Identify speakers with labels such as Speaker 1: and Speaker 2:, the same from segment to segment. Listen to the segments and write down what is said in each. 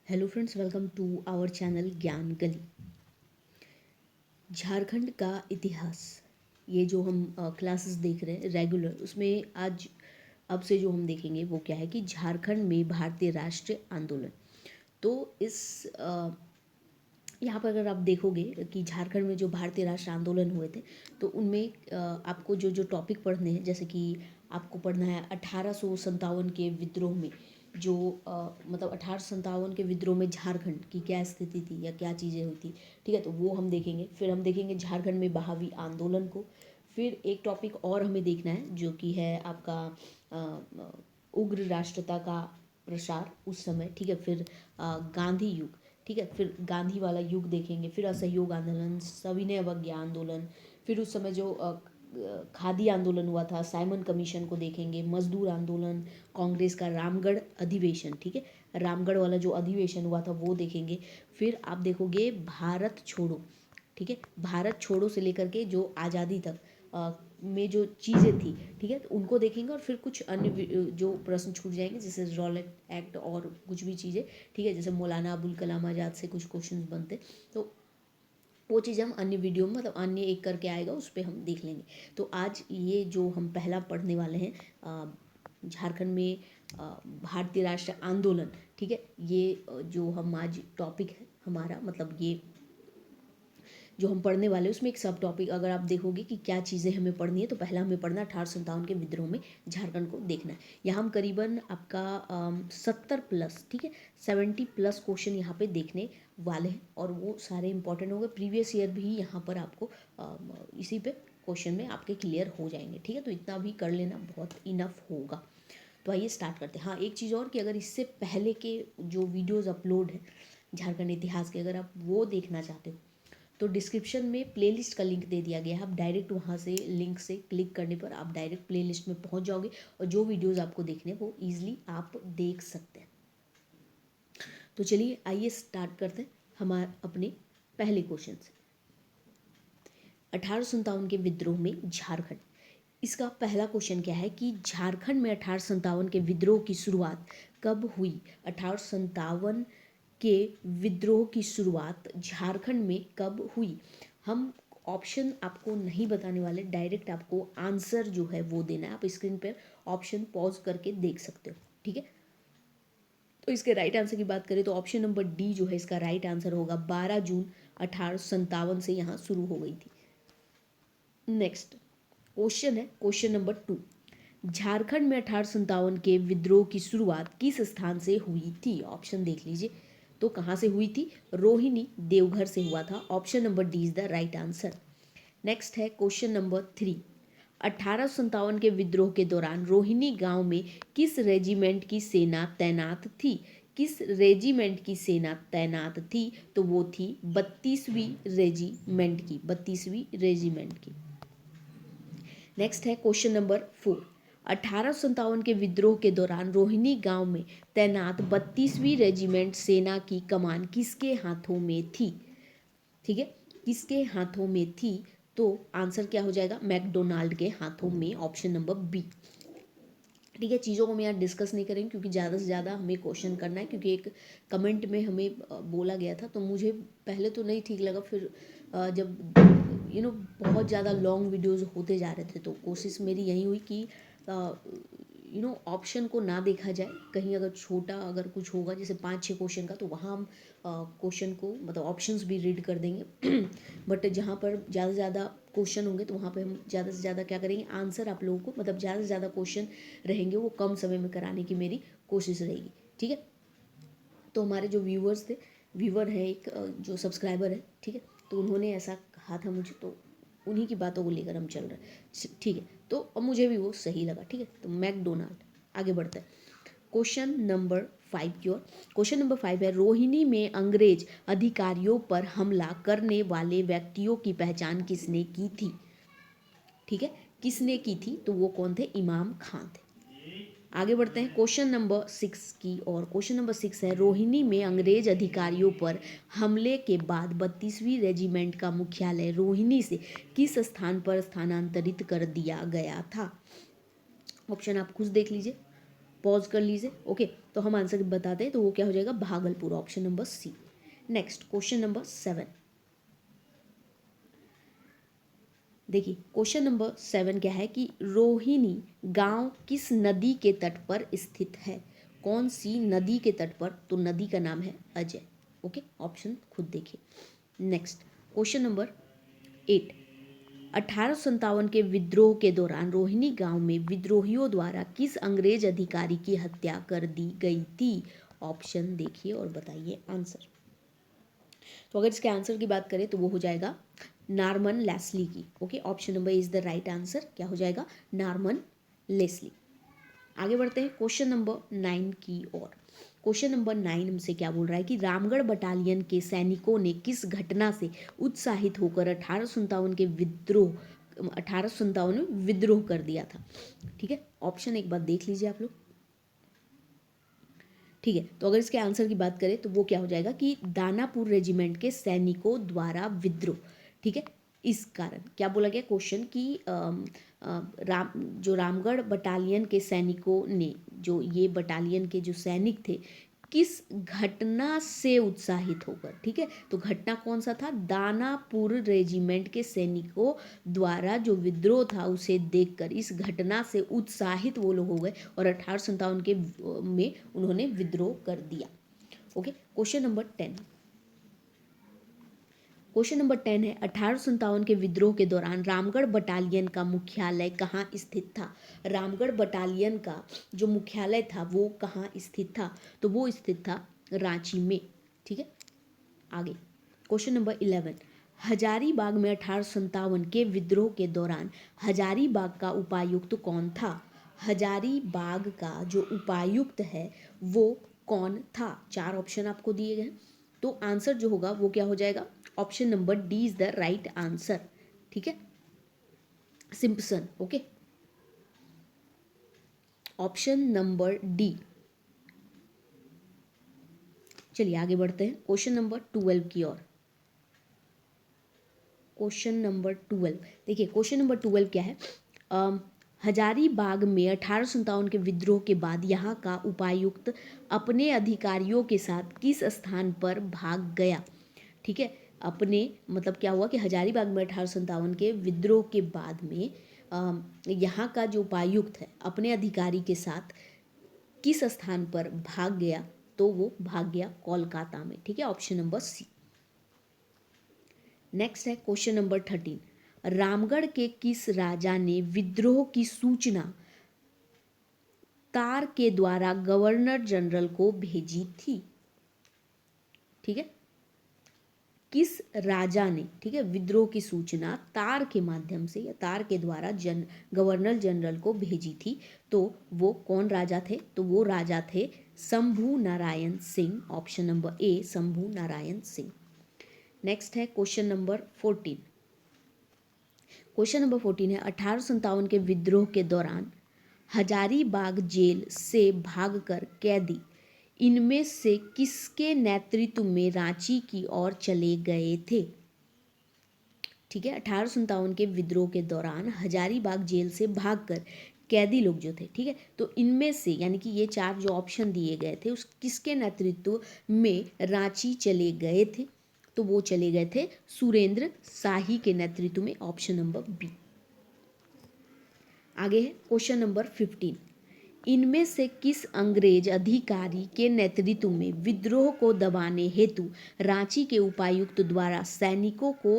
Speaker 1: Hello friends, welcome to our channel Gyan Gali. Jharkhand का इतिहास, ये जो हम क्लासेस देख रहे हैं रेगुलर, उसमें आज अब से जो हम देखेंगे वो क्या है कि झारखंड में भारतीय राष्ट्रीय आंदोलन। तो इस यहाँ पर अगर आप देखोगे कि झारखंड में जो भारतीय राष्ट्र आंदोलन हुए थे, तो उनमें आपको जो जो टॉपिक पढ़ने हैं, जैसे कि आपको पढ़ना है 1857 के विद्रोह में जो मतलब 1857 के विद्रोह में झारखंड की क्या स्थिति थी या क्या चीज़ें हुई थी। ठीक है, तो वो हम देखेंगे। फिर हम देखेंगे झारखंड में बहावी आंदोलन को। फिर एक टॉपिक और हमें देखना है जो कि है आपका उग्र राष्ट्रता का प्रसार उस समय। ठीक है, फिर गांधी युग। ठीक है, फिर गांधी वाला युग देखेंगे। फिर असहयोग आंदोलन, सविनय अवज्ञा आंदोलन। फिर उस समय जो खादी आंदोलन हुआ था, साइमन कमीशन को देखेंगे। मजदूर आंदोलन, कांग्रेस का रामगढ़ अधिवेशन। ठीक है, रामगढ़ वाला जो अधिवेशन हुआ था वो देखेंगे। फिर आप देखोगे भारत छोड़ो। ठीक है, भारत छोड़ो से लेकर के जो आज़ादी तक में जो चीज़ें थी, ठीक है, तो उनको देखेंगे। और फिर कुछ अन्य जो प्रश्न छूट जाएंगे, जैसे रॉलेट एक्ट और कुछ भी चीज़ें। ठीक है, जैसे मौलाना अबुल कलाम आज़ाद से कुछ क्वेश्चंस बनते, तो वो चीज़ हम अन्य वीडियो में, मतलब अन्य एक करके आएगा उस पर हम देख लेंगे। तो आज ये जो हम पहला पढ़ने वाले हैं झारखंड में भारतीय राष्ट्रीय आंदोलन। ठीक है, ये जो हम आज टॉपिक है हमारा, मतलब ये जो हम पढ़ने वाले हैं उसमें एक सब टॉपिक अगर आप देखोगे कि क्या चीज़ें हमें पढ़नी है, तो पहला हमें पढ़ना 1857 के विद्रोह में झारखंड को देखना है। यहाँ हम करीबन आपका 70+, ठीक है, 70+ क्वेश्चन यहाँ पे देखने वाले हैं, और वो सारे इंपॉर्टेंट होंगे। प्रीवियस ईयर भी यहाँ पर आपको इसी पे क्वेश्चन में आपके क्लियर हो जाएंगे। ठीक है, तो इतना भी कर लेना बहुत इनफ होगा। तो आइए स्टार्ट करते हैं। हाँ, एक चीज़ और कि अगर इससे पहले के जो वीडियोज़ अपलोड हैं झारखंड इतिहास के, अगर आप वो देखना चाहते हो तो डिस्क्रिप्शन में प्लेलिस्ट का लिंक दे दिया गया है। आप डायरेक्ट वहाँ से लिंक से क्लिक करने पर आप डायरेक्ट प्लेलिस्ट में पहुँच जाओगे, और जो वीडियोज़ आपको देखने वो ईजिली आप देख सकते हैं। तो चलिए आइए स्टार्ट करते हैं हमारे अपने पहले क्वेश्चन से। 1857 के विद्रोह में झारखंड, इसका पहला क्वेश्चन क्या है कि झारखंड में 1857 के विद्रोह की शुरुआत कब हुई। 1857 के विद्रोह की शुरुआत झारखंड में कब हुई। हम ऑप्शन आपको नहीं बताने वाले, डायरेक्ट आपको आंसर जो है वो देना है। आप स्क्रीन पर ऑप्शन पॉज करके देख सकते हो। ठीक है, तो इसके राइट आंसर की बात करें तो ऑप्शन नंबर डी जो है इसका राइट आंसर होगा। 12 जून 1857 से यहाँ शुरू हो गई थी। नेक्स्ट क्वेश्चन है क्वेश्चन नंबर 2। झारखंड में 1857 के विद्रोह की शुरुआत किस स्थान से हुई थी। ऑप्शन देख लीजिए, तो कहाँ से हुई थी। रोहिणी, देवघर से हुआ था। Option number D is the right answer. Next है क्वेश्चन नंबर 3। 1857 के विद्रोह के दौरान रोहिणी गांव में किस रेजिमेंट की सेना तैनात थी। किस रेजिमेंट की सेना तैनात थी, तो वो थी 32वीं रेजिमेंट की, 32वीं रेजिमेंट की। नेक्स्ट है क्वेश्चन नंबर 4। 1857 के विद्रोह के दौरान रोहिणी गांव में तैनात 32वीं रेजिमेंट सेना की कमान किसके हाथों में थी। ठीक है, किसके हाथों में थी, तो आंसर क्या हो जाएगा, मैकडोनाल्ड के हाथों में। Option number B. ठीक है, चीज़ों को मैं यहाँ डिस्कस नहीं करेंगे क्योंकि ज़्यादा से ज़्यादा हमें क्वेश्चन करना है। क्योंकि एक कमेंट में हमें बोला गया था, तो मुझे पहले तो नहीं ठीक लगा। फिर जब बहुत ज़्यादा लॉन्ग वीडियोस होते जा रहे थे, तो कोशिश मेरी यही हुई कि ऑप्शन को ना देखा जाए। कहीं अगर छोटा अगर कुछ होगा जैसे 5-6 क्वेश्चन का, तो वहाँ हम क्वेश्चन को, मतलब ऑप्शंस भी रीड कर देंगे। बट जहाँ पर ज़्यादा से ज़्यादा क्वेश्चन होंगे तो वहाँ पे हम ज़्यादा से ज़्यादा क्या करेंगे, आंसर आप लोगों को, मतलब ज़्यादा से ज़्यादा क्वेश्चन रहेंगे वो कम समय में कराने की मेरी कोशिश रहेगी। ठीक है, तो हमारे जो व्यूअर्स थे, व्यूअर है एक जो सब्सक्राइबर है, ठीक है, तो उन्होंने ऐसा कहा था मुझे, तो उन्हीं की बातों को लेकर हम चल रहे हैं। ठीक है, तो अब मुझे भी वो सही लगा। ठीक है, तो मैकडोनाल्ड। आगे बढ़ते हैं क्वेश्चन नंबर 5 की ओर। क्वेश्चन नंबर 5 है, रोहिणी में अंग्रेज अधिकारियों पर हमला करने वाले व्यक्तियों की पहचान किसने की थी। ठीक है, किसने की थी, तो वो कौन थे, इमाम खान थे। आगे बढ़ते हैं क्वेश्चन नंबर 6 की और। क्वेश्चन नंबर 6 है, रोहिणी में अंग्रेज अधिकारियों पर हमले के बाद 32वीं रेजिमेंट का मुख्यालय रोहिणी से किस स्थान पर स्थानांतरित कर दिया गया था। ऑप्शन आप खुद देख लीजिए। पॉज कर लीजिए। ओके, तो हम आंसर बताते हैं, तो वो क्या हो जाएगा, Bhagalpur, option number C. Next question number 7। देखिए क्वेश्चन नंबर 7 क्या है कि रोहिणी गांव किस नदी के तट पर स्थित है। कौन सी नदी के तट पर, तो नदी का नाम है अजय। ओके, ऑप्शन खुद देखिए। Next question number 8। 1857 के विद्रोह के दौरान रोहिणी गांव में विद्रोहियों द्वारा किस अंग्रेज अधिकारी की हत्या कर दी गई थी। ऑप्शन देखिए और बताइए आंसर। तो अगर इसके आंसर की बात करें तो वो हो जाएगा नॉर्मन लेस्ली की। Okay, option number is the right answer, क्या हो जाएगा, नॉर्मन लेस्ली। आगे बढ़ते हैं क्वेश्चन नंबर 9 की ओर। क्वेश्चन नंबर 9 हमसे क्या बोल रहा है कि रामगढ़ बटालियन के सैनिकों ने किस घटना से उत्साहित होकर 1857 में विद्रोह कर दिया था। ठीक है, ऑप्शन एक बार देख लीजिए आप लोग। ठीक है, तो अगर इसके आंसर की बात करें तो वो क्या हो जाएगा कि दानापुर रेजिमेंट के सैनिकों द्वारा विद्रोह। ठीक है, इस कारण क्या बोला गया क्वेश्चन कि रामगढ़ बटालियन के सैनिकों ने, जो ये बटालियन के जो सैनिक थे, किस घटना से उत्साहित होकर। ठीक है, तो घटना कौन सा था, दानापुर रेजिमेंट के सैनिकों द्वारा जो विद्रोह था उसे देखकर इस घटना से उत्साहित वो लोग हो गए और 1857 के में उन्होंने विद्रोह कर दिया। Okay, question number 10। Question number 10 है 1857 के विद्रोह के दौरान रामगढ़ बटालियन का मुख्यालय कहाँ स्थित था। रामगढ़ बटालियन का जो मुख्यालय था वो कहाँ स्थित था, तो वो स्थित था रांची में। ठीक है, आगे क्वेश्चन नंबर 11। हजारीबाग में 1857 के विद्रोह के दौरान हजारीबाग का उपायुक्त कौन था। हजारीबाग का जो उपायुक्त है वो कौन था। 4 ऑप्शन आपको दिए गए, तो आंसर जो होगा वो क्या हो जाएगा, option number D is the right answer. ठीक है, Simpson. Okay, option number D. चलिए आगे बढ़ते हैं क्वेश्चन नंबर 12 की ओर। क्वेश्चन नंबर 12, देखिए क्वेश्चन नंबर 12 क्या है, हजारीबाग में 1857 के विद्रोह के बाद यहाँ का उपायुक्त अपने अधिकारियों के साथ किस स्थान पर भाग गया। ठीक है, अपने मतलब क्या हुआ कि हजारीबाग में 1857 के विद्रोह के बाद में यहाँ का जो उपायुक्त है अपने अधिकारी के साथ किस स्थान पर भाग गया, तो वो भाग गया कोलकाता में। ठीक है, ऑप्शन नंबर सी। नेक्स्ट है क्वेश्चन नंबर 13। रामगढ़ के किस राजा ने विद्रोह की सूचना तार के द्वारा गवर्नर जनरल को भेजी थी। ठीक है, किस राजा ने, ठीक है, विद्रोह की सूचना तार के माध्यम से या तार के द्वारा गवर्नर जनरल को भेजी थी, तो वो कौन राजा थे, तो वो राजा थे शंभू नारायण सिंह। ऑप्शन नंबर ए, शंभू नारायण सिंह। नेक्स्ट है क्वेश्चन नंबर 14। क्वेश्चन नंबर 14 है 1857 के विद्रोह के दौरान हजारीबाग जेल से भागकर कैदी इनमें से किसके नेतृत्व में रांची की ओर चले गए थे। ठीक है, 1857 के विद्रोह के दौरान हजारीबाग जेल से भागकर कैदी लोग जो थे, ठीक है, तो इनमें से यानी कि ये 4 जो ऑप्शन दिए गए थे उस किसके नेतृत्व में रांची चले गए थे, तो वो चले गए थे सुरेंद्र शाही के नेतृत्व में। Option number B. आगे है क्वेश्चन नंबर 15। इनमें से किस अंग्रेज अधिकारी के नेतृत्व में विद्रोह को दबाने हेतु रांची के उपायुक्त द्वारा सैनिकों के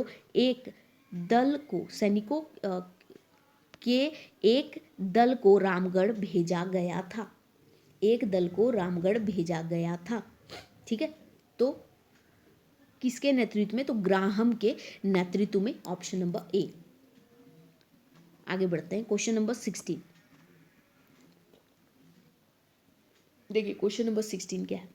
Speaker 1: एक दल को रामगढ़ भेजा गया था। एक दल को रामगढ़ भेजा गया था। ठीक है, तो किसके नेतृत्व में, तो ग्राहम के नेतृत्व में। ऑप्शन नंबर ए। आगे बढ़ते हैं क्वेश्चन नंबर 16। देखिए क्वेश्चन नंबर 16 क्या है,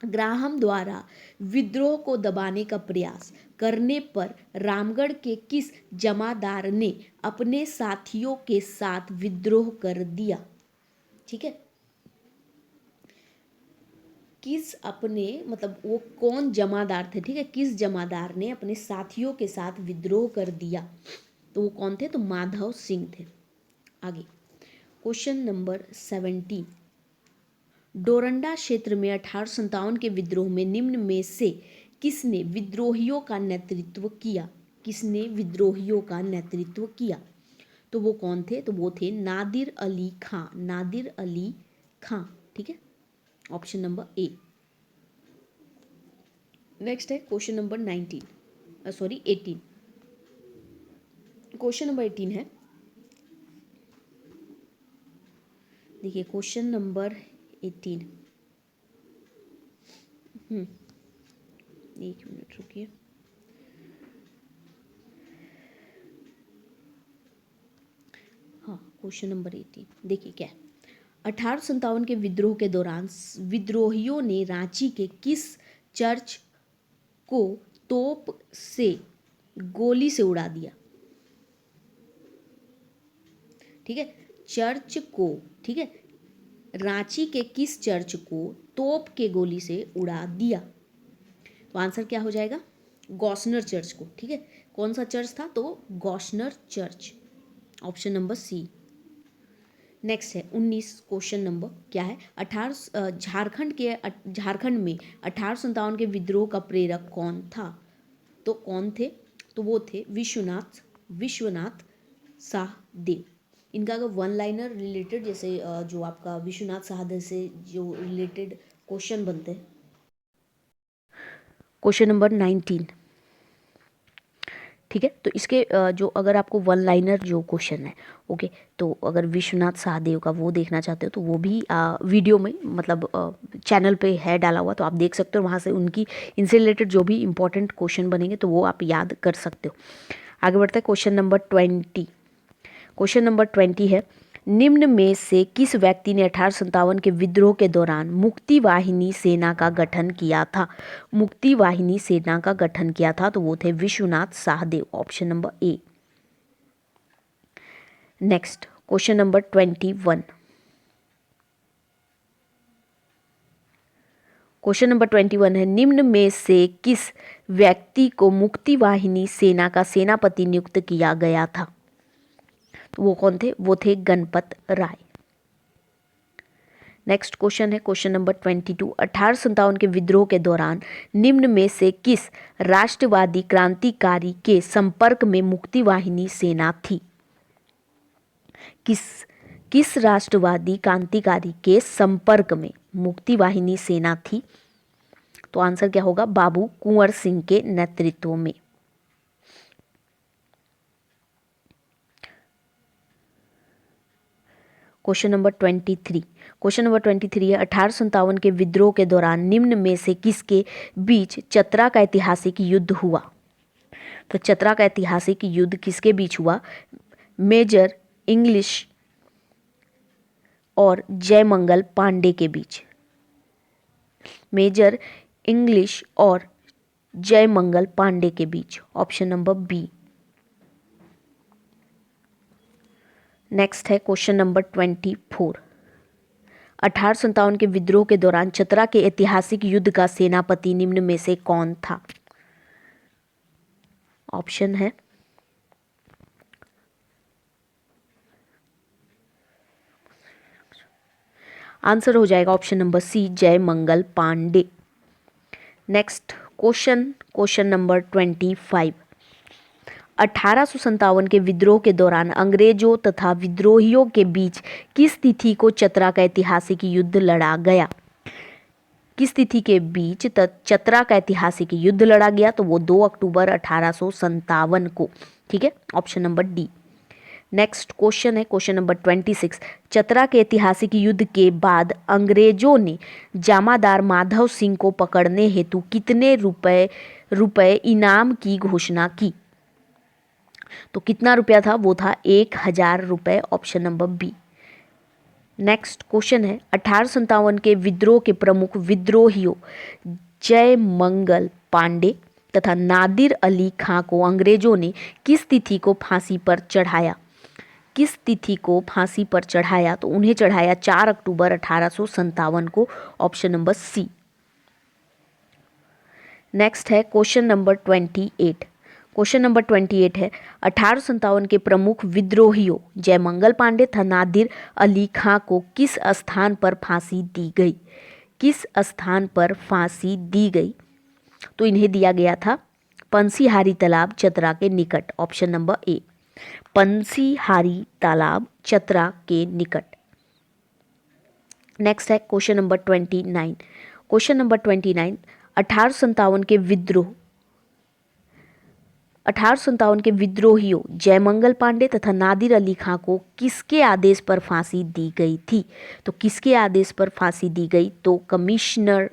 Speaker 1: ग्राहम द्वारा विद्रोह को दबाने का प्रयास करने पर रामगढ़ के किस जमादार ने अपने साथियों के साथ विद्रोह कर दिया। ठीक है, किस अपने मतलब वो कौन जमादार थे, ठीक है, किस जमादार ने अपने साथियों के साथ विद्रोह कर दिया, तो वो कौन थे, तो माधव सिंह थे। आगे क्वेश्चन नंबर 17। डोरंडा क्षेत्र में 1857 के विद्रोह में निम्न में से किसने विद्रोहियों का नेतृत्व किया? किसने विद्रोहियों का नेतृत्व किया? तो वो कौन थे? तो वो थे नादिर अली खां। नादिर अली खां, ठीक है, ऑप्शन नंबर ए। नेक्स्ट है क्वेश्चन नंबर 18। क्वेश्चन नंबर 18 है, देखिए क्वेश्चन नंबर 18। एक मिनट रुकिए। हाँ, क्वेश्चन नंबर 18 देखिए क्या है। 1857 के विद्रोह के दौरान विद्रोहियों ने रांची के किस चर्च को तोप से गोली से उड़ा दिया? ठीक है, चर्च को, ठीक है, रांची के किस चर्च को तोप के गोली से उड़ा दिया? तो आंसर क्या हो जाएगा? गॉसनर चर्च को, ठीक है। कौन सा चर्च था? तो Gossner church, option number C. Next है 19। क्वेश्चन नंबर क्या है? झारखंड में 1857 के विद्रोह का प्रेरक कौन था? तो कौन थे? तो वो थे विश्वनाथ साहदेव। इनका अगर वन लाइनर रिलेटेड, जैसे जो आपका विश्वनाथ साहदेव से जो रिलेटेड क्वेश्चन बनते हैं। क्वेश्चन नंबर 19, ठीक है। तो इसके जो अगर आपको वन लाइनर जो क्वेश्चन है, ओके, तो अगर विश्वनाथ सहदेव का वो देखना चाहते हो तो वो भी वीडियो में, मतलब चैनल पे है डाला हुआ, तो आप देख सकते हो वहाँ से। उनकी इनसे रिलेटेड जो भी इंपॉर्टेंट क्वेश्चन बनेंगे तो वो आप याद कर सकते हो। आगे बढ़ते हैं क्वेश्चन नंबर 20। क्वेश्चन नंबर 20 है, निम्न में से किस व्यक्ति ने 1857 के विद्रोह के दौरान मुक्ति वाहिनी सेना का गठन किया था? मुक्ति वाहिनी सेना का गठन किया था, तो वो थे Vishwanath Sahdev, option number A. Next question number 21। Question number 21 है, निम्न में से किस व्यक्ति को मुक्ति वाहिनी सेना का सेनापति नियुक्त किया गया था? तो वो कौन थे? वो थे गणपत राय। नेक्स्ट क्वेश्चन है क्वेश्चन नंबर 22। 1857 के विद्रोह के दौरान निम्न में से किस राष्ट्रवादी क्रांतिकारी के संपर्क में मुक्ति वाहिनी सेना थी? किस राष्ट्रवादी क्रांतिकारी के संपर्क में मुक्ति वाहिनी सेना थी? तो आंसर क्या होगा? बाबू कुंवर सिंह के नेतृत्व में। Question number 23। क्वेश्चन नंबर 23 है, 1857 के विद्रोह के दौरान निम्न में से किसके बीच चतरा का ऐतिहासिक युद्ध हुआ? तो चतरा का ऐतिहासिक युद्ध किसके बीच हुआ? मेजर इंग्लिश और जयमंगल पांडे के बीच। मेजर इंग्लिश और जयमंगल पांडे के बीच, ऑप्शन नंबर बी। नेक्स्ट है क्वेश्चन नंबर 24। 1857 के विद्रोह के दौरान चतरा के ऐतिहासिक युद्ध का सेनापति निम्न में से कौन था? ऑप्शन है आंसर हो जाएगा option number C, Jaimangal Pandey. Next question number 25। 1857 के विद्रोह के दौरान अंग्रेजों तथा विद्रोहियों के बीच किस तिथि को चतरा का ऐतिहासिक युद्ध लड़ा गया? किस तिथि के बीच चतरा का ऐतिहासिक युद्ध लड़ा गया? तो वो 2 अक्टूबर 1857 को, ठीक है, option number D. Next question है क्वेश्चन नंबर 26। चतरा के ऐतिहासिक युद्ध के बाद अंग्रेजों ने जामादार माधव सिंह को पकड़ने हेतु कितने रुपए इनाम की घोषणा की? तो कितना रुपया था? वो था 1000 रुपये, option number B. Next question है 1857 के विद्रोह के प्रमुख विद्रोहियों जयमंगल पांडे तथा नादिर अली खां को अंग्रेजों ने किस तिथि को फांसी पर चढ़ाया? किस तिथि को फांसी पर चढ़ाया? तो उन्हें चढ़ाया 4 अक्टूबर 1857 को, ऑप्शन नंबर सी। नेक्स्ट है क्वेश्चन नंबर 28। क्वेश्चन नंबर 28 है 1857 के प्रमुख विद्रोहियों जयमंगल पांडे तथा नादिर अली खां को किस स्थान पर फांसी दी गई? किस स्थान पर फांसी दी गई? तो इन्हें दिया गया था पंसीहारी तालाब चतरा के निकट, ऑप्शन नंबर ए, पंसीहारी तालाब चतरा के निकट। नेक्स्ट है क्वेश्चन नंबर 29। क्वेश्चन नंबर 29 1857 के विद्रोहियों जयमंगल पांडे तथा नादिर अली खां को किसके आदेश पर फांसी दी गई थी? तो किसके आदेश पर फांसी दी गई? तो कमिश्नर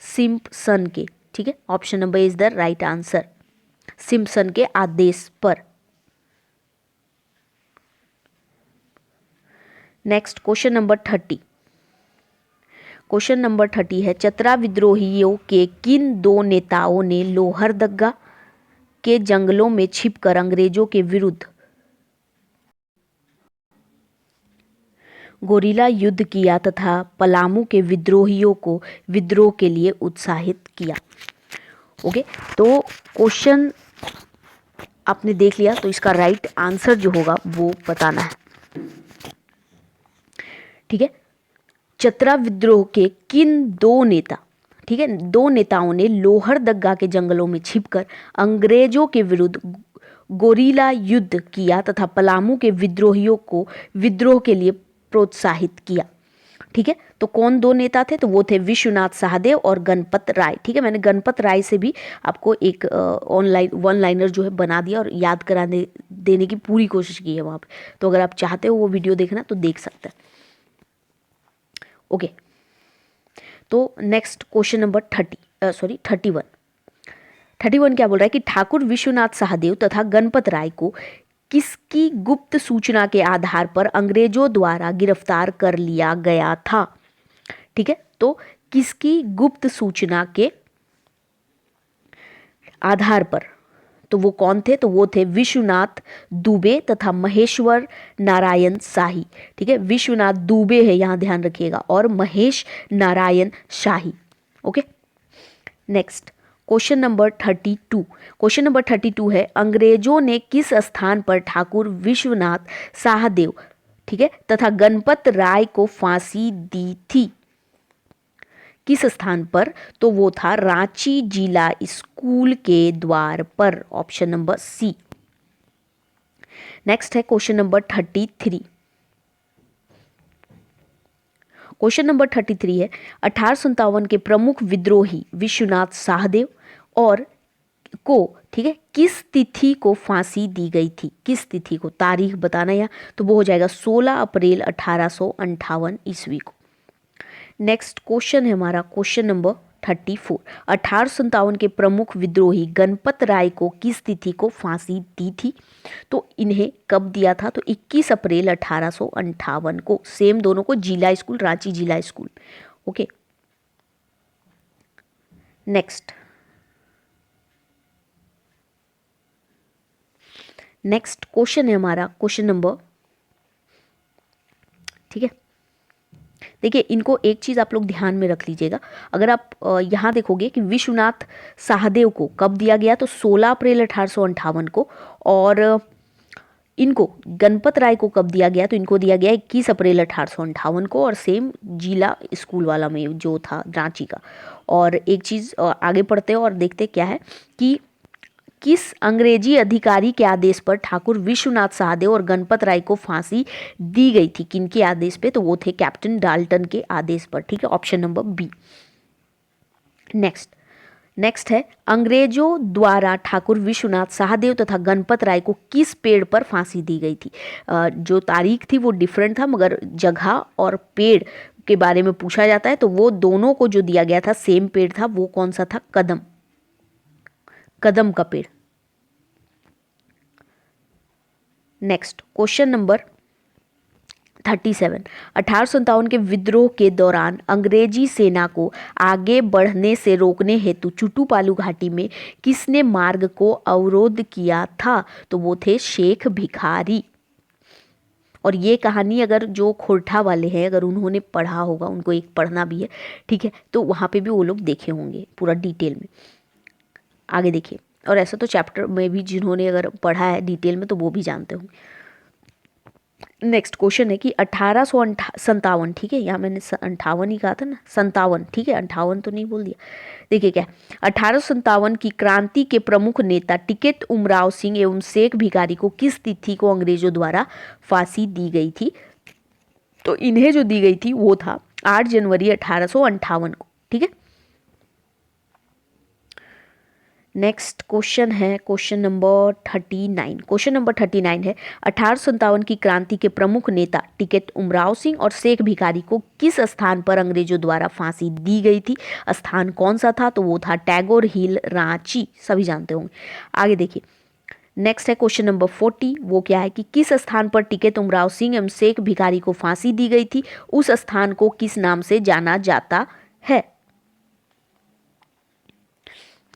Speaker 1: सिम्पसन के, ठीक है, option number is the right answer, Simpson के आदेश पर। Next question number 30। Question number 30 है चतरा विद्रोहियों के किन दो नेताओं ने लोहरदगा के जंगलों में छिपकर अंग्रेजों के विरुद्ध गोरिल्ला युद्ध किया तथा पलामू के विद्रोहियों को विद्रोह के लिए उत्साहित किया? ओके, तो क्वेश्चन आपने देख लिया, तो इसका राइट आंसर जो होगा वो बताना है, ठीक है। चतरा विद्रोह के किन दो नेता, ठीक है, दो नेताओं ने लोहरदगा के जंगलों में छिपकर अंग्रेजों के विरुद्ध गोरिल्ला युद्ध किया तथा पलामू के विद्रोहियों को विद्रोह के लिए प्रोत्साहित किया, ठीक है। तो कौन दो नेता थे? तो वो थे विश्वनाथ सहदेव और गणपत राय, ठीक है। मैंने गणपत राय से भी आपको एक ऑनलाइन वन लाइनर जो है बना दिया और याद कराने देने की पूरी कोशिश की है वहाँ पे, तो अगर आप चाहते हो वो वीडियो देखना तो देख सकते हैं। ओके, तो नेक्स्ट क्वेश्चन नंबर 31 क्या बोल रहा है कि ठाकुर विश्वनाथ सहदेव तथा गणपत राय को किसकी गुप्त सूचना के आधार पर अंग्रेजों द्वारा गिरफ्तार कर लिया गया था? ठीक है, तो किसकी गुप्त सूचना के आधार पर, तो वो कौन थे? तो वो थे विश्वनाथ दुबे तथा महेश्वर नारायण शाही, ठीक है। विश्वनाथ दुबे है, यहां ध्यान रखिएगा, और Mahesh Narayan Shahi. Okay, next question number 32। Question number 32 है अंग्रेजों ने किस स्थान पर ठाकुर विश्वनाथ सहदेव, ठीक है, तथा गणपत राय को फांसी दी थी? किस स्थान पर? तो वो था रांची जिला स्कूल के द्वार पर, ऑप्शन नंबर सी। नेक्स्ट है क्वेश्चन नंबर 33। क्वेश्चन नंबर 33 है 1857 के प्रमुख विद्रोही विश्वनाथ सहदेव और को, ठीक है, किस तिथि को फांसी दी गई थी? किस तिथि को, तारीख बताना है, तो वो हो जाएगा 16 अप्रैल 1858 ईस्वी को। नेक्स्ट क्वेश्चन है हमारा क्वेश्चन नंबर 34। 1857 के प्रमुख विद्रोही गणपत राय को किस तिथि को फांसी दी थी? तो इन्हें कब दिया था? तो 21 अप्रैल 1858 को, सेम दोनों को जिला स्कूल, रांची जिला स्कूल। ओके, नेक्स्ट क्वेश्चन है हमारा क्वेश्चन नंबर, ठीक है। देखिए, इनको एक चीज़ आप लोग ध्यान में रख लीजिएगा, अगर आप यहाँ देखोगे कि विश्वनाथ सहदेव को कब दिया गया, तो 16 अप्रैल 1858 को, और इनको गणपत राय को कब दिया गया, तो इनको दिया गया 21 अप्रैल 1858 को, और सेम जिला स्कूल वाला में जो था रांची का। और एक चीज़ आगे पढ़ते हैं और देखते क्या है कि किस अंग्रेजी अधिकारी के आदेश पर ठाकुर विश्वनाथ सहदेव और गणपत राय को फांसी दी गई थी? किनके आदेश पे? तो वो थे कैप्टन डाल्टन के आदेश पर, ठीक है, ऑप्शन नंबर बी। नेक्स्ट है अंग्रेजों द्वारा ठाकुर विश्वनाथ सहदेव तथा गणपत राय को किस पेड़ पर फांसी दी गई थी? जो तारीख थी वो डिफरेंट था, मगर जगह और पेड़ के बारे में पूछा जाता है, तो वो दोनों को जो दिया गया था सेम पेड़ था, वो कौन सा था? कदम का पेड़। Next question number 37। 1857 के विद्रोह के दौरान अंग्रेजी सेना को आगे बढ़ने से रोकने हेतु चुटुपालू घाटी में किसने मार्ग को अवरोध किया था? तो वो थे शेख भिखारी। और ये कहानी अगर जो खोरठा वाले हैं, अगर उन्होंने पढ़ा होगा, उनको एक पढ़ना भी है, ठीक है, तो वहाँ पे भी वो लोग देखे होंगे पूरा डिटेल में। आगे देखिए और ऐसा तो चैप्टर में भी जिन्होंने अगर पढ़ा है डिटेल में तो वो भी जानते होंगे। नेक्स्ट क्वेश्चन है कि 1857, ठीक है, यहाँ मैंने 58 ही कहा था ना, 57, ठीक है, 58 तो नहीं बोल दिया। देखिए क्या, 1857 की क्रांति के प्रमुख नेता टिकैत उमराव सिंह एवं शेख भिखारी को किस तिथि को अंग्रेजों द्वारा फांसी दी गई थी? तो इन्हें जो दी गई थी वो था 8 जनवरी 1858 को, ठीक है। नेक्स्ट क्वेश्चन है क्वेश्चन नंबर 39। क्वेश्चन नंबर 39 है 1857 की क्रांति के प्रमुख नेता टिकैत उमराव सिंह और शेख भिखारी को किस स्थान पर अंग्रेजों द्वारा फांसी दी गई थी? स्थान कौन सा था? तो वो था टैगोर हिल, रांची, सभी जानते होंगे। आगे देखिए, नेक्स्ट है क्वेश्चन नंबर 40। वो क्या है कि किस स्थान पर टिकैत उमराव सिंह एवं शेख भिखारी को फांसी दी गई थी? उस स्थान को किस नाम से जाना जाता है?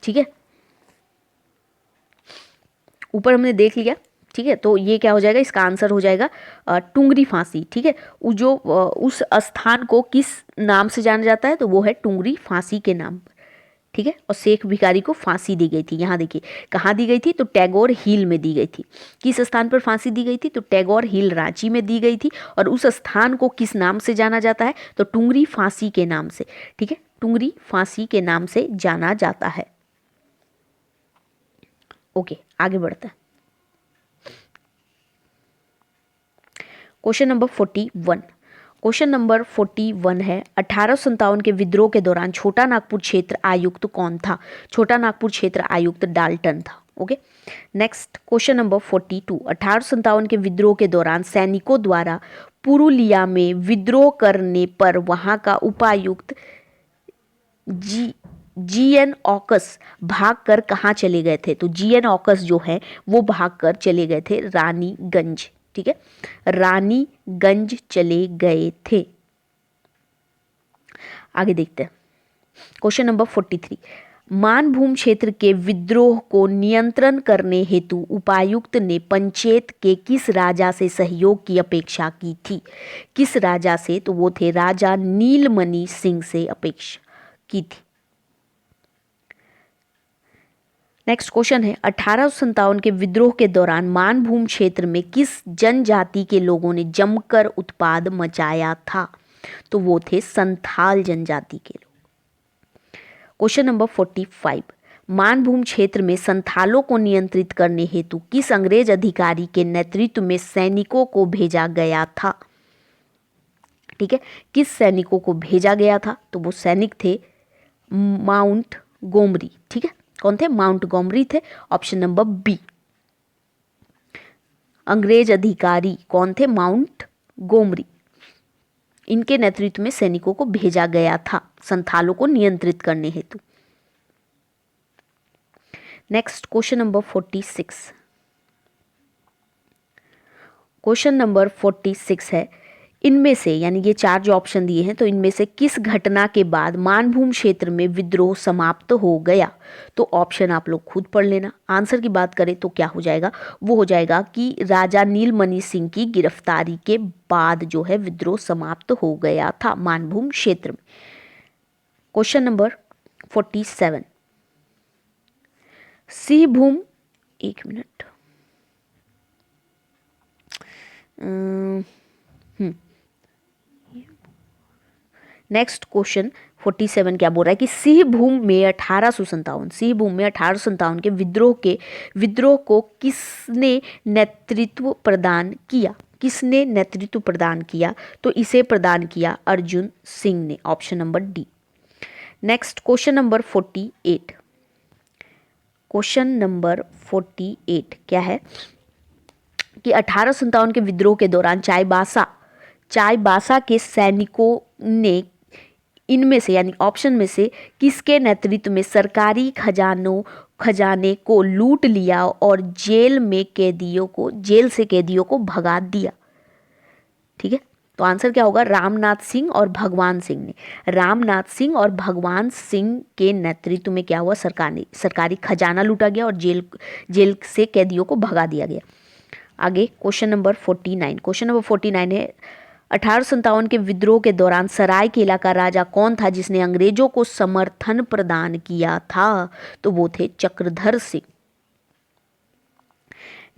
Speaker 1: ठीक है, ऊपर हमने देख लिया, ठीक है। तो ये क्या हो जाएगा, इसका आंसर हो जाएगा टुंगरी फांसी, ठीक है। उस स्थान को किस नाम से जाना जाता है? तो वो है टुंगरी फांसी के नाम पर, ठीक है। और शेख भिखारी को फांसी दी गई थी, यहाँ देखिए कहाँ दी गई थी? तो टैगोर हिल में दी गई थी। किस स्थान पर फांसी दी गई थी? तो टैगोर हिल, रांची में दी गई थी। और उस स्थान को किस नाम से जाना जाता है? तो टुंगरी फांसी के नाम से, ठीक है, टुंगरी फांसी के नाम से जाना जाता है। ओके, आगे बढ़ता है। Question number 41। क्वेश्चन नंबर 41 है 1857 के विद्रोह के दौरान छोटा नागपुर क्षेत्र आयुक्त कौन था? छोटा नागपुर क्षेत्र आयुक्त डाल्टन था। Okay, next question number 42। 1857 के विद्रोह के दौरान सैनिकों द्वारा पुरुलिया में विद्रोह करने पर वहां का उपायुक्त जीएन ऑकस भागकर कहाँ चले गए थे? तो जीएन ऑकस जो है वो भागकर चले गए थे रानीगंज, ठीक है, रानीगंज चले गए थे। आगे देखते हैं क्वेश्चन नंबर 43। मानभूम क्षेत्र के विद्रोह को नियंत्रण करने हेतु उपायुक्त ने पंचेत के किस राजा से सहयोग की अपेक्षा की थी? किस राजा से? तो वो थे राजा नीलमणि सिंह से अपेक्षा की थी। नेक्स्ट क्वेश्चन है 1857 के विद्रोह के दौरान मानभूम क्षेत्र में किस जनजाति के लोगों ने जमकर उत्पाद मचाया था? तो वो थे संथाल जनजाति के लोग। Question number 45। मानभूम क्षेत्र में संथालों को नियंत्रित करने हेतु किस अंग्रेज अधिकारी के नेतृत्व में सैनिकों को भेजा गया था? ठीक है, किस सैनिकों को भेजा गया था? तो वो सैनिक थे माउंट गोमरी, ठीक है। कौन थे? माउंट गोमरी थे। Option number B. अंग्रेज अधिकारी कौन थे? Montgomery. इनके नेतृत्व में सैनिकों को भेजा गया था संथालों को नियंत्रित करने हेतु। Next question number 46। Question number 46 है इनमें से, यानी ये चार जो ऑप्शन दिए हैं, तो इनमें से किस घटना के बाद मानभूम क्षेत्र में विद्रोह समाप्त हो गया? तो ऑप्शन आप लोग खुद पढ़ लेना। आंसर की बात करें तो क्या हो जाएगा? वो हो जाएगा कि राजा नीलमणि सिंह की गिरफ्तारी के बाद जो है विद्रोह समाप्त हो गया था मानभूम क्षेत्र में। Question number 47। सिंहभूम, एक मिनट, नेक्स्ट क्वेश्चन 47 क्या बोल रहा है कि सिंहभूम में 1857 के विद्रोह को किसने नेतृत्व प्रदान किया? किसने नेतृत्व प्रदान किया? तो इसे प्रदान किया अर्जुन सिंह ने। Option number D. Next question number 48। Question number 48 क्या है कि 1857 के विद्रोह के दौरान चाईबासा के सैनिकों ने इनमें से, यानी ऑप्शन में से, किसके नेतृत्व में सरकारी खजाने को लूट लिया और जेल से कैदियों को भगा दिया? ठीक है, तो आंसर क्या होगा? रामनाथ सिंह और भगवान सिंह ने। रामनाथ सिंह और भगवान सिंह के नेतृत्व में क्या हुआ? सरकारी खजाना लूटा गया और जेल से कैदियों को भगा दिया गया। आगे क्वेश्चन नंबर 49। क्वेश्चन नंबर 49 है 1857 के विद्रोह के दौरान सरायकेला का राजा कौन था जिसने अंग्रेजों को समर्थन प्रदान किया था? तो वो थे चक्रधर सिंह।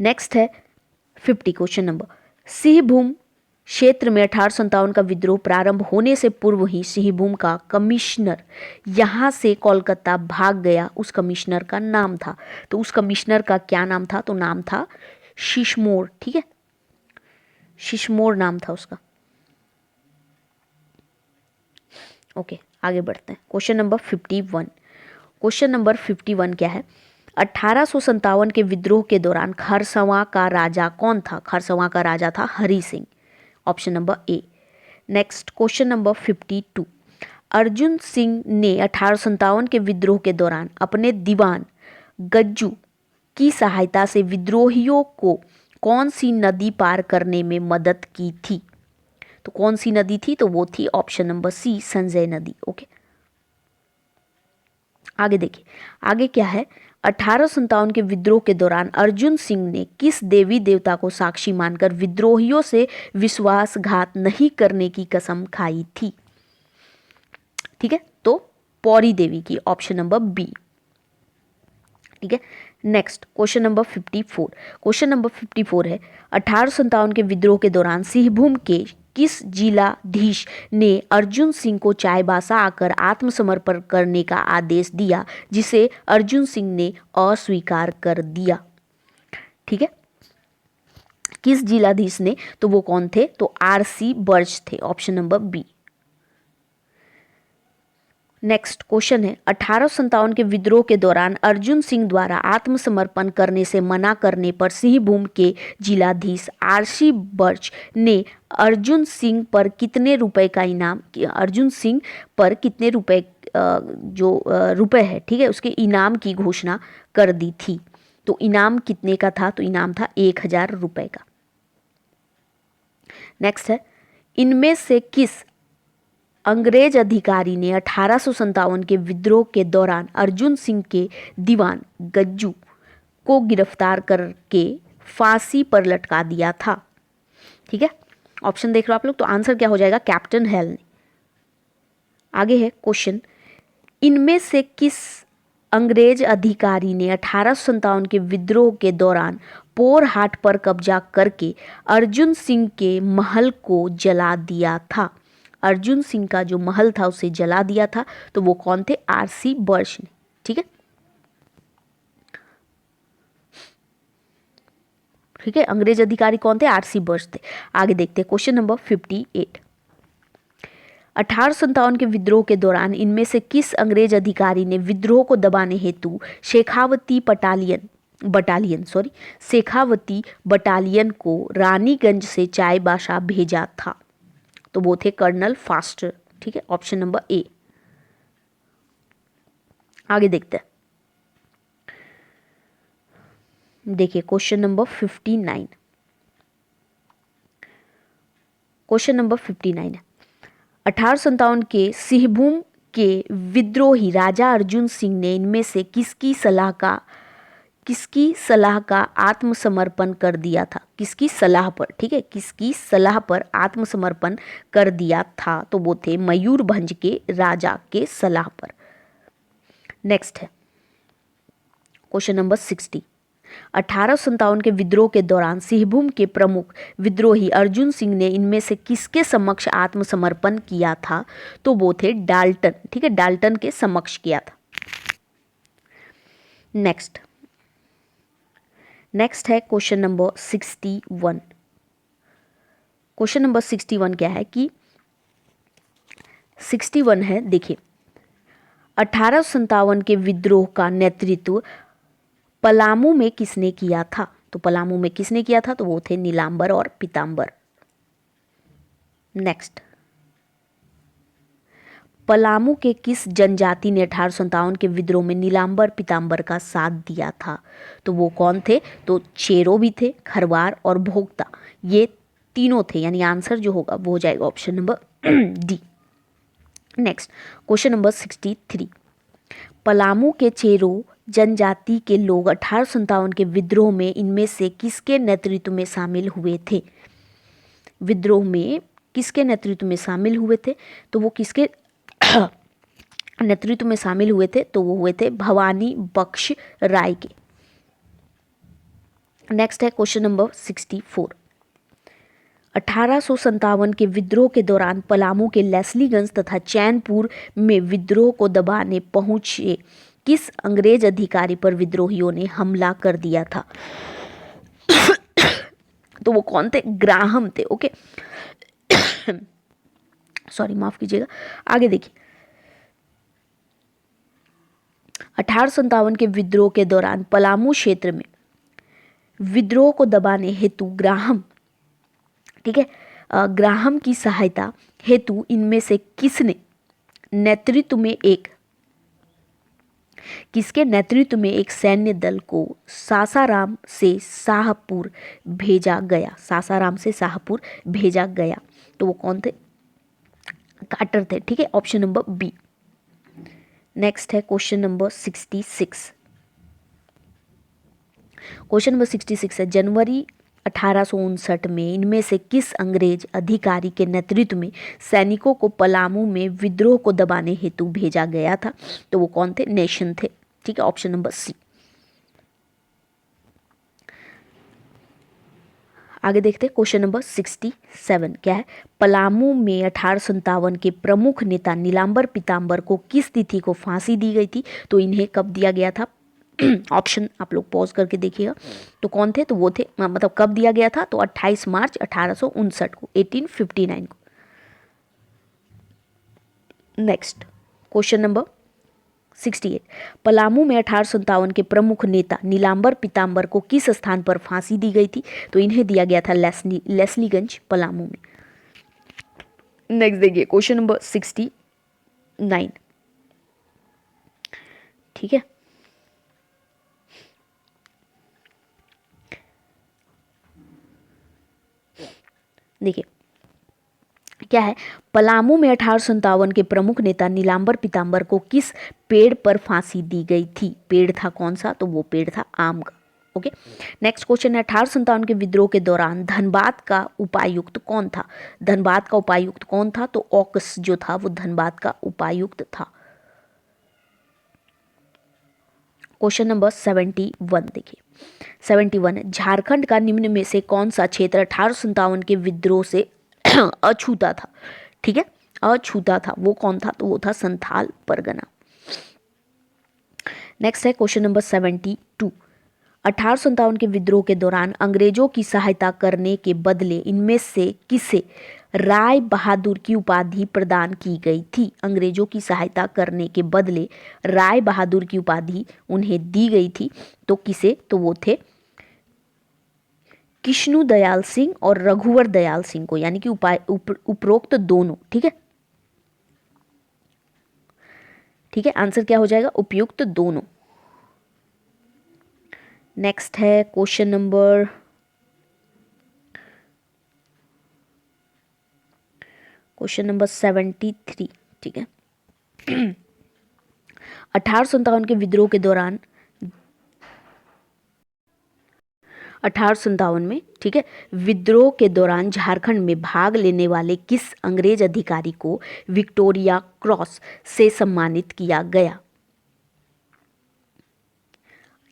Speaker 1: नेक्स्ट है 50 क्वेश्चन नंबर, सिंहभूम क्षेत्र में 1857 का विद्रोह प्रारंभ होने से पूर्व ही सिंहभूम का कमिश्नर यहाँ से कोलकाता भाग गया, उस कमिश्नर का नाम था, तो उस कमिश्नर का क्या नाम था, तो नाम था शिशमोर। ठीक है, शिशमोर नाम था उसका। ओके, आगे बढ़ते हैं। Question number 51। क्वेश्चन नंबर 51 क्या है, 1857 के विद्रोह के दौरान खरसवां का राजा कौन था? खरसवां का राजा था Hari Singh, option number A. Next question number 52, Arjun Singh ने 1857 के विद्रोह के दौरान अपने दीवान गज्जू की सहायता से विद्रोहियों को कौन सी नदी पार करने में मदद की थी? तो कौन सी नदी थी? तो वो थी ऑप्शन नंबर सी, संजय नदी। ओके, आगे देखिए, आगे क्या है, 1857 के विद्रोह के दौरान अर्जुन सिंह ने किस देवी देवता को साक्षी मानकर विद्रोहियों से विश्वासघात नहीं करने की कसम खाई थी? ठीक है, तो पौरी देवी की, ऑप्शन नंबर बी। ठीक है, next question number 54। Question number 54 है, 1857 के विद्रोह के दौरान सिंहभूम के किस जिलाधीश ने अर्जुन सिंह को चाईबासा आकर आत्मसमर्पण करने का आदेश दिया, जिसे अर्जुन सिंह ने अस्वीकार कर दिया? ठीक है, किस जिलाधीश ने? तो वो कौन थे? तो आरसी बर्ज थे, option number B. Next question है, 1857 के विद्रोह के दौरान अर्जुन सिंह द्वारा आत्मसमर्पण करने से मना करने पर सिंहभूम के जिलाधीश आरसी बर्ज ने अर्जुन सिंह पर कितने रुपए का इनाम, अर्जुन सिंह पर कितने रुपए रुपए है, ठीक है, उसके इनाम की घोषणा कर दी थी? तो इनाम कितने का था? तो इनाम था 1000 रुपए का। नेक्स्ट है, इनमें से किस अंग्रेज अधिकारी ने 1857 के विद्रोह के दौरान अर्जुन सिंह के दीवान गज्जू को गिरफ्तार करके फांसी पर लटका दिया था? ठीक है, ऑप्शन देख लो आप लोग, तो आंसर क्या हो जाएगा? कैप्टन हेल ने। आगे है क्वेश्चन, इनमें से किस अंग्रेज अधिकारी ने 1857 के विद्रोह के दौरान पोरहाट पर कब्जा करके अर्जुन सिंह के महल को जला दिया था? अर्जुन सिंह का जो महल था उसे जला दिया था, तो वो कौन थे? आरसी बर्ज ने। ठीक है, ठीक है, अंग्रेज अधिकारी कौन थे? आरसी बर्ज थे। आगे देखते हैं क्वेश्चन नंबर 58। 1857 के विद्रोह के दौरान इनमें से किस अंग्रेज अधिकारी ने विद्रोह को दबाने हेतु शेखावती बटालियन को रानीगंज से चाईबासा भेजा था? तो वो थे कर्नल फास्टर। ठीक है, ऑप्शन नंबर ए। आगे देखते हैं, देखिए क्वेश्चन नंबर 59। क्वेश्चन नंबर 59 है, 1857 के सिंहभूम के विद्रोही राजा अर्जुन सिंह ने इनमें से किसकी सलाह का आत्मसमर्पण कर दिया था? किसकी सलाह पर? ठीक है, किसकी सलाह पर आत्मसमर्पण कर दिया था? तो वो थे मयूरभंज के राजा के सलाह पर। नेक्स्ट है क्वेश्चन नंबर 60। 1857 के विद्रोह के दौरान सिंहभूम के प्रमुख विद्रोही अर्जुन सिंह ने इनमें से किसके समक्ष आत्मसमर्पण किया था? तो वो थे डाल्टन। ठीक है, डाल्टन के समक्ष किया था। नेक्स्ट है क्वेश्चन नंबर 61। क्वेश्चन नंबर 61 क्या है कि 61 है, देखिए, 1857 के विद्रोह का नेतृत्व पलामू में किसने किया था? तो पलामू में किसने किया था? तो वो थे नीलांबर और पीतांबर। नेक्स्ट, पलामू के किस जनजाति ने 1857 के विद्रोह में नीलांबर पीतांबर का साथ दिया था? तो वो कौन थे? तो चेरो भी थे, खरवार और भोक्ता, ये तीनों थे, यानी आंसर जो होगा वो हो जाएगा option number D. Next question number 63। Palamu के चेरो जनजाति के लोग 1857 के विद्रोह में इनमें से किसके नेतृत्व में शामिल हुए थे? विद्रोह में किसके नेतृत्व में शामिल हुए थे? तो वो किसके नेतृत्व में शामिल हुए थे? तो वो हुए थे भवानी बख्श राय के। नेक्स्ट है क्वेश्चन नंबर 64। 1857 के विद्रोह के दौरान पलामू के लेस्लीगंज तथा चैनपुर में विद्रोह को दबाने पहुंचे किस अंग्रेज अधिकारी पर विद्रोहियों ने हमला कर दिया था? तो वो कौन थे? ग्राहम थे। ओके, सॉरी, माफ कीजिएगा। आगे देखिए, 1857 के विद्रोह के दौरान पलामू क्षेत्र में विद्रोह को दबाने हेतु ग्राहम, ठीक है, ग्राहम की सहायता हेतु इनमें से किसके नेतृत्व में एक सैन्य दल को सासाराम से शाहपुर भेजा गया? तो वो कौन थे? कार्टर थे। ठीक है, ऑप्शन नंबर बी। नेक्स्ट है क्वेश्चन नंबर 66। क्वेश्चन नंबर 66 है, जनवरी 1859 में इनमें से किस अंग्रेज अधिकारी के नेतृत्व में सैनिकों को पलामू में विद्रोह को दबाने हेतु भेजा गया था? तो वो कौन थे? नेशन थे। ठीक है, ऑप्शन नंबर सी। आगे देखते हैं क्वेश्चन नंबर 67 क्या है? पलामू में 1857 के प्रमुख नेता नीलांबर पीताम्बर को किस तिथि को फांसी दी गई थी? तो इन्हें कब दिया गया था? ऑप्शन आप लोग पॉज करके देखिएगा। तो कौन थे? तो वो थे, मतलब कब दिया गया था? तो 28 मार्च 1859 को, 1859 को। Next question number 68। पलामू में 1857 के प्रमुख नेता नीलांबर पीताम्बर को किस स्थान पर फांसी दी गई थी? तो इन्हें दिया गया था लेस्लीगंज, पलामू में। नेक्स्ट देखिए क्वेश्चन नंबर 69। ठीक है, देखिए क्या है? पलामू में 1857 के प्रमुख नेता नीलांबर पीताम्बर को किस पेड़ पर फांसी दी गई थी? पेड़ था कौन सा? तो वो पेड़ था आम का। ओके, नेक्स्ट क्वेश्चन है, 1857 के विद्रोह के दौरान धनबाद का उपायुक्त कौन था? धनबाद का उपायुक्त कौन था? तो ऑकस जो था वो धनबाद का उपायुक्त था। क्वेश्चन नंबर 71 देखिए, 71, झारखंड का निम्न में से कौन सा क्षेत्र 1857 के विद्रोह से अछूता था? ठीक है, अछूता था, वो कौन था? तो वो था संथाल परगना। नेक्स्ट है क्वेश्चन नंबर 72। 1857 के विद्रोह के दौरान अंग्रेजों की सहायता करने के बदले इनमें से किसे राय बहादुर की उपाधि प्रदान की गई थी? अंग्रेजों की सहायता करने के बदले राय बहादुर की उपाधि उन्हें दी गई थी। तो किसे? तो वो थे कृष्णु दयाल सिंह और रघुवर दयाल सिंह को, यानी कि उपरोक्त दोनों। ठीक है, ठीक है, आंसर क्या हो जाएगा? उपयुक्त दोनों। नेक्स्ट है क्वेश्चन नंबर 73। ठीक है, 1857 के विद्रोह के दौरान 1857 में, ठीक है, विद्रोह के दौरान झारखंड में भाग लेने वाले किस अंग्रेज अधिकारी को विक्टोरिया क्रॉस से सम्मानित किया गया?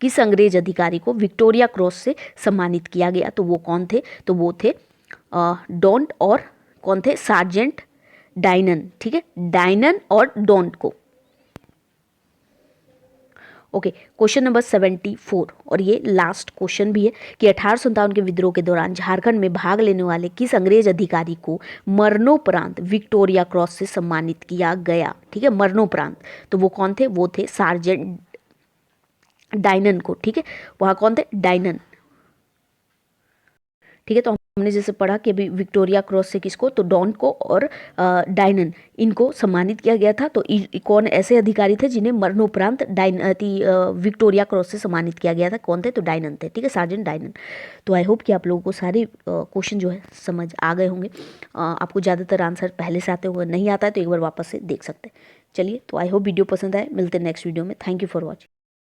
Speaker 1: किस अंग्रेज अधिकारी को विक्टोरिया क्रॉस से सम्मानित किया गया? तो वो कौन थे? तो वो थे डोंट और कौन थे? सार्जेंट डायनन। ठीक है, डायनन और डोंट को। ओके, क्वेश्चन नंबर 74 और ये लास्ट क्वेश्चन भी है कि 1857 के विद्रोह के दौरान झारखंड में भाग लेने वाले किस अंग्रेज अधिकारी को मरणोपरांत विक्टोरिया क्रॉस से सम्मानित किया गया? ठीक है, मरणोपरांत। तो वो कौन थे? वो थे सार्जेंट डायनन को। ठीक है, वहाँ कौन थे? डायनन। ठीक है, तो हमने जैसे पढ़ा कि अभी विक्टोरिया क्रॉस से किसको? तो डॉन को और डायनन, इनको सम्मानित किया गया था। तो कौन ऐसे अधिकारी थे जिन्हें मरणोपरांत विक्टोरिया क्रॉस से सम्मानित किया गया था? कौन थे? तो डायनन थे। ठीक है, सार्जेंट डायनन। तो आई होप कि आप लोगों को सारे क्वेश्चन जो है समझ आ गए होंगे। आपको ज़्यादातर आंसर पहले से आते हुए नहीं आता है तो एक बार वापस से देख सकते हैं। चलिए, तो आई होप वीडियो पसंद आए। मिलते हैं नेक्स्ट वीडियो में। Thank you for watching.